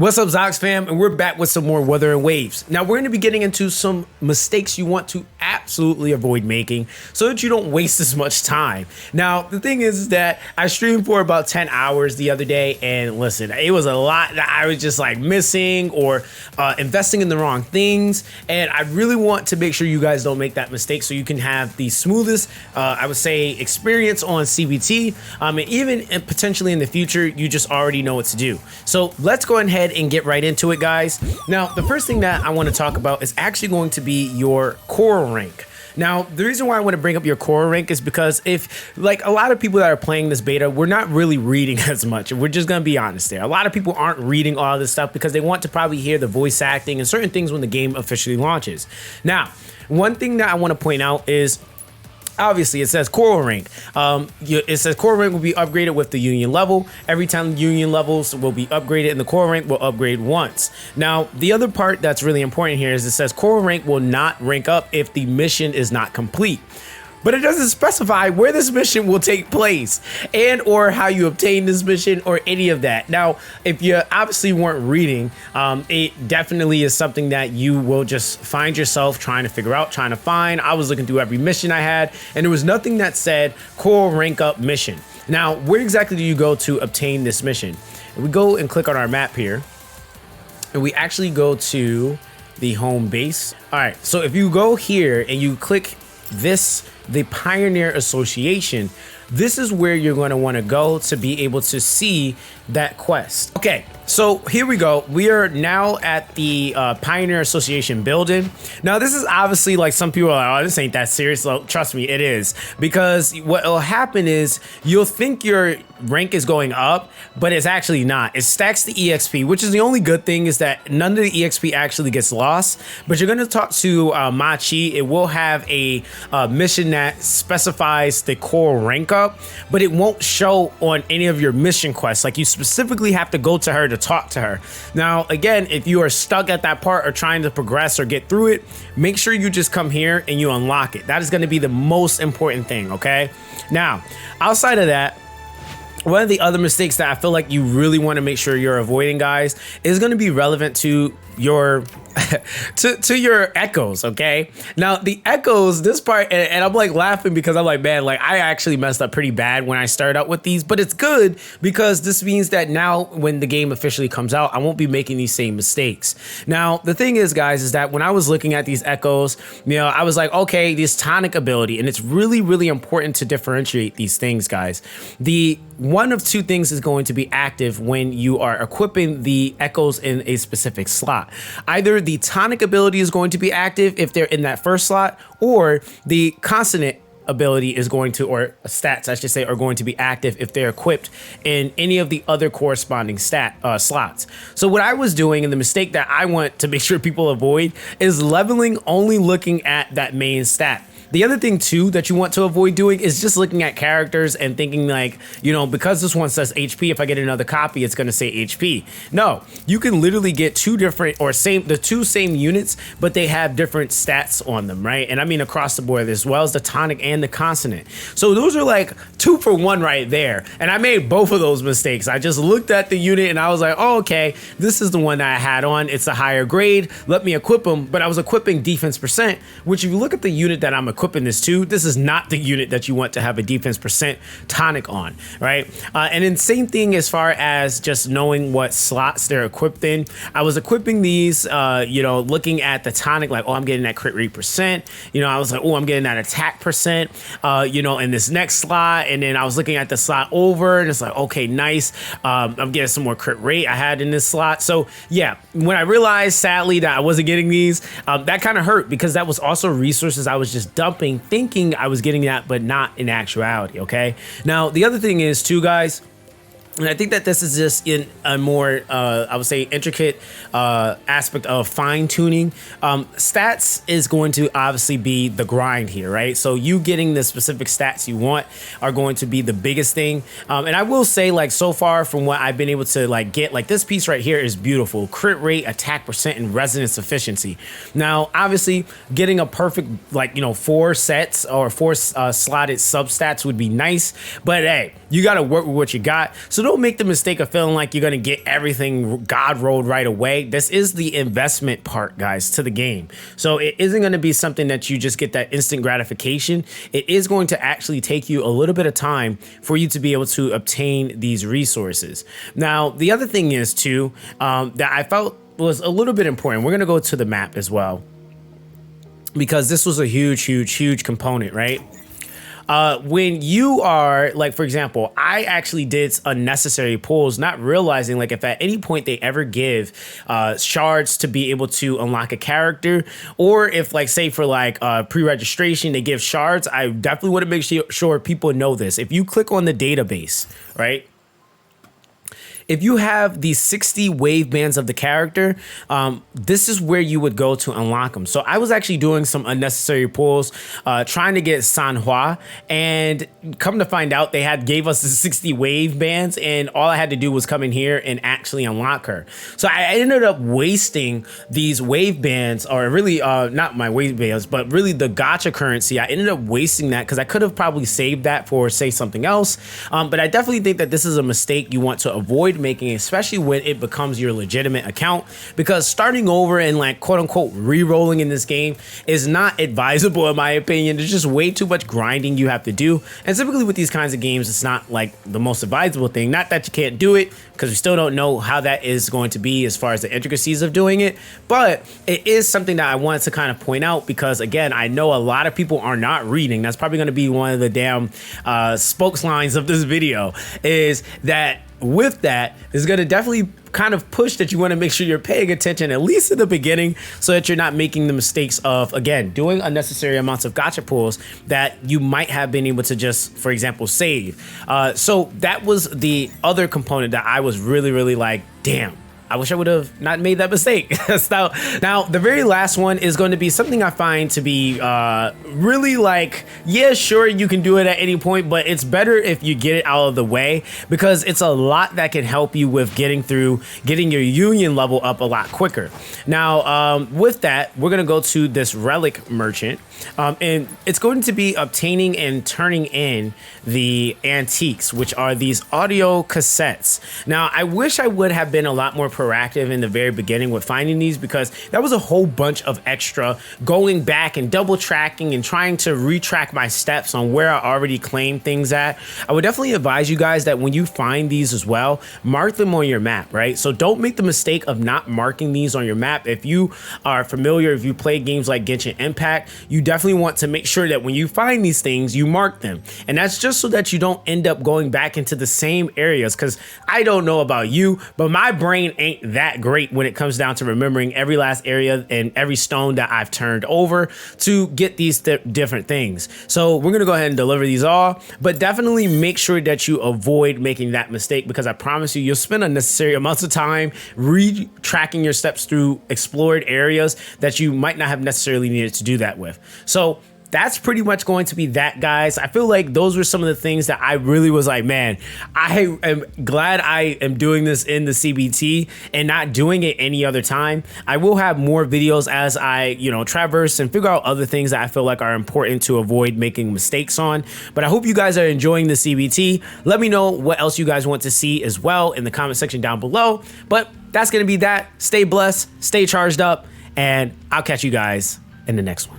What's up, Zox fam? And we're back with some more Wuthering Waves. Now, we're going to be getting into some mistakes you want to absolutely avoid making so that you don't waste as much time. Now, the thing is that I streamed for about 10 hours the other day, and listen, it was a lot that I was just like missing or investing in the wrong things. And I really want to make sure you guys don't make that mistake so you can have the smoothest, I would say, experience on CBT. And even potentially in the future, you just already know what to do. So let's go ahead and get right into it, guys. Now, the first thing that I want to talk about is actually going to be your core rank. Now, the reason why I want to bring up your core rank is because if, like, a lot of people that are playing this beta, we're not really reading as much. We're just going to be honest there. A lot of people aren't reading all this stuff because they want to probably hear the voice acting and certain things when the game officially launches. Now, one thing that I want to point out is, obviously, it says core rank. It says core rank will be upgraded with the union level. Every time the union levels will be upgraded and the core rank will upgrade once. Now, the other part that's really important here is it says core rank will not rank up if the mission is not complete. But it doesn't specify where this mission will take place and or how you obtain this mission or any of that. Now, if you obviously weren't reading, it definitely is something that you will just find yourself trying to figure out, trying to find. I was looking through every mission I had, and there was nothing that said core rank up mission. Now, where exactly do you go to obtain this mission? And we go and click on our map here, and we actually go to the home base. All right, so if you go here and you click the Pioneer Association, this is where you're going to want to go to be able to see that quest. Okay, so here we go. We are now at the Pioneer Association building. Now, this is obviously like some people are like, oh, this ain't that serious. So trust me, it is. Because what will happen is you'll think your rank is going up, but it's actually not. It stacks the EXP, which is the only good thing is that none of the EXP actually gets lost. But you're going to talk to Machi. It will have a mission that specifies the core rank up, but it won't show on any of your mission quests. Like, you specifically have to go to her to talk to her. Now, again, if you are stuck at that part or trying to progress or get through it, make sure you just come here and you unlock it. That is going to be the most important thing, okay? Now, outside of that, one of the other mistakes that I feel like you really want to make sure you're avoiding, guys, is going to be relevant to your to your echoes. Okay, now the echoes, this part, and I'm like laughing because I'm like, man, like I actually messed up pretty bad when I started out with these, but it's good because this means that now when the game officially comes out, I won't be making these same mistakes. Now, the thing is, guys, is that when I was looking at these echoes, I was like, okay, this tonic ability, and it's really, really important to differentiate these things, guys. The one of two things is going to be active when you are equipping the echoes in a specific slot. Either the tonic ability is going to be active if they're in that first slot, or the consonant ability is going to, or stats, I should say, are going to be active if they're equipped in any of the other corresponding slots. So what I was doing, and the mistake that I want to make sure people avoid, is leveling only looking at that main stat. The other thing too that you want to avoid doing is just looking at characters and thinking like, because this one says HP, if I get another copy, it's going to say HP. No, you can literally get two different or the two same units, but they have different stats on them, right? And I mean across the board, as well as the tonic and the consonant. So those are like 2 for 1 right there. And I made both of those mistakes. I just looked at the unit and I was like, oh, okay, this is the one that I had on. It's a higher grade. Let me equip them. But I was equipping defense percent, which if you look at the unit that I'm equipping this to, this is not the unit that you want to have a defense percent tonic on, right? And then same thing as far as just knowing what slots they're equipped in. I was equipping these, looking at the tonic, like, oh, I'm getting that crit rate percent. I was like, oh, I'm getting that attack percent, in this next slot. And then I was looking at the slot over, and it's like, okay, nice. I'm getting some more crit rate I had in this slot. So yeah, when I realized, sadly, that I wasn't getting these, that kind of hurt because that was also resources I was just dumping, thinking I was getting that, but not in actuality. Okay. Now, the other thing is too, guys, and I think that this is just in a more, I would say, intricate aspect of fine tuning. Stats is going to obviously be the grind here, right? So you getting the specific stats you want are going to be the biggest thing. And I will say, like, so far from what I've been able to like get, like this piece right here is beautiful. Crit rate, attack percent, and resonance efficiency. Now, obviously, getting a perfect, 4 sets or 4 slotted substats would be nice, but hey, you got to work with what you got. So don't make the mistake of feeling like you're going to get everything God rolled right away. This is the investment part, guys, to the game. So it isn't going to be something that you just get that instant gratification. It is going to actually take you a little bit of time for you to be able to obtain these resources. Now, the other thing is too, that I felt was a little bit important. We're going to go to the map as well, because this was a huge component, right? When you are, like, for example, I actually did unnecessary pulls, not realizing, like, if at any point they ever give shards to be able to unlock a character, or if, like, say for like pre-registration, they give shards, I definitely want to make sure people know this. If you click on the database, right? If you have the 60 wave bands of the character, this is where you would go to unlock them. So I was actually doing some unnecessary pulls, trying to get Sanhua, and come to find out they gave us the 60 wave bands, and all I had to do was come in here and actually unlock her. So I ended up wasting these wave bands, or really not my wave bands, but really the gacha currency. I ended up wasting that because I could have probably saved that for, say, something else. But I definitely think that this is a mistake you want to avoid making, especially when it becomes your legitimate account, because starting over and, like, quote unquote re-rolling in this game is not advisable, in my opinion. There's just way too much grinding you have to do, and typically with these kinds of games, it's not like the most advisable thing. Not that you can't do it, because we still don't know how that is going to be as far as the intricacies of doing it, but it is something that I wanted to kind of point out, because again, I know a lot of people are not reading. That's probably going to be one of the damn spokes lines of this video, is that with that is going to definitely kind of push that you want to make sure you're paying attention, at least in the beginning, so that you're not making the mistakes of, again, doing unnecessary amounts of gacha pulls that you might have been able to just, for example, save. So that was the other component that I was really like, damn, I wish I would have not made that mistake. Now, the very last one is going to be something I find to be really like, yeah, sure, you can do it at any point, but it's better if you get it out of the way, because it's a lot that can help you with getting your union level up a lot quicker. Now, with that, we're going to go to this relic merchant, and it's going to be obtaining and turning in the antiques, which are these audio cassettes. Now, I wish I would have been a lot more proactive in the very beginning with finding these, because that was a whole bunch of extra going back and double tracking and trying to retrack my steps on where I already claimed things at. I would definitely advise you guys that when you find these as well, mark them on your map, right? So don't make the mistake of not marking these on your map. If you are familiar, if you play games like Genshin Impact, you definitely want to make sure that when you find these things, you mark them. And that's just so that you don't end up going back into the same areas, because I don't know about you, but my brain ain't that great when it comes down to remembering every last area and every stone that I've turned over to get these different things. So we're gonna go ahead and deliver these all, but definitely make sure that you avoid making that mistake, because I promise you, you'll spend unnecessary amounts of time retracking your steps through explored areas that you might not have necessarily needed to do that with. So that's pretty much going to be that, guys. I feel like those were some of the things that I really was like, man, I am glad I am doing this in the CBT and not doing it any other time. I will have more videos as I, traverse and figure out other things that I feel like are important to avoid making mistakes on. But I hope you guys are enjoying the CBT. Let me know what else you guys want to see as well in the comment section down below. But that's going to be that. Stay blessed, stay charged up, and I'll catch you guys in the next one.